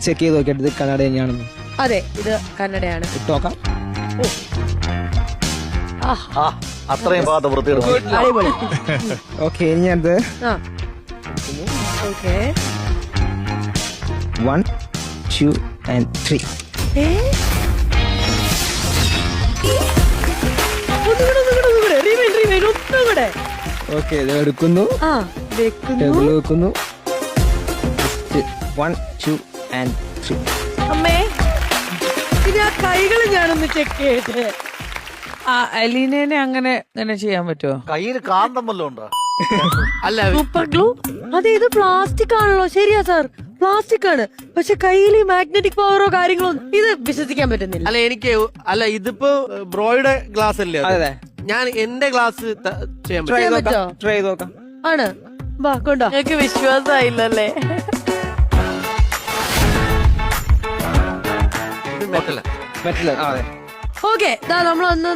Check ചെയ്ത് നോക്കിയിട്ട് ഇത് കണ്ണട തന്നെയാണെന്ന്. അതെ, ഇത് കന്നഡയാണ്. ഇട്ട് നോക്കാം. അത്രയും ഭാഗത്ത് വൃത്തിയെടുക്കും. അടിപൊളി. ഓക്കെ, ഇനി ഞാനത് ആ ഓക്കെ. 1, 2 and 3. ഒന്നുകൂടെ. ഓക്കെ, ഇത് എടുക്കുന്നു, ആ വെക്കുന്നു. ടേബിൾ വെക്കുന്നു. 1, 2 and 3. അമ്മേ, ഇനി ആ കൈകൾ ഞാനൊന്ന് ചെക്ക് ചെയ്യട്ടെ. അലീനേനെ അങ്ങനെ ചെയ്യാൻ പറ്റുമോ? കയ്യിൽ കാന്തം വല്ലതും ഉണ്ടോ? അല്ല, സൂപ്പർ ഗ്ലൂ. അതെ, ഇത് പ്ലാസ്റ്റിക് ആണല്ലോ. ശരിയാ സാർ, പ്ലാസ്റ്റിക് ആണ്. പക്ഷെ കയ്യിൽ മാഗ്നറ്റിക് പവറോ കാര്യങ്ങളോ ഇത് വിശ്വസിക്കാൻ പറ്റുന്നില്ല. അല്ല ഇതിപ്പോ ബ്രോയുടെ ഗ്ലാസ് അല്ലേ അത്? അതെ, ഞാൻ എന്റെ ഗ്ലാസ് ചെയ്യാൻ ട്രൈ പറ്റും. ചെയ്ത് നോക്കാം. ട്രൈ ചെയ്ത് നോക്കാം. ആണ്, വാ കൊണ്ടോ. എനിക്ക് വിശ്വാസമായില്ലല്ലേ? ഇത് മെറ്റല. പറ്റില്ല. അതെ. ഓക്കെ, നമ്മളൊന്ന്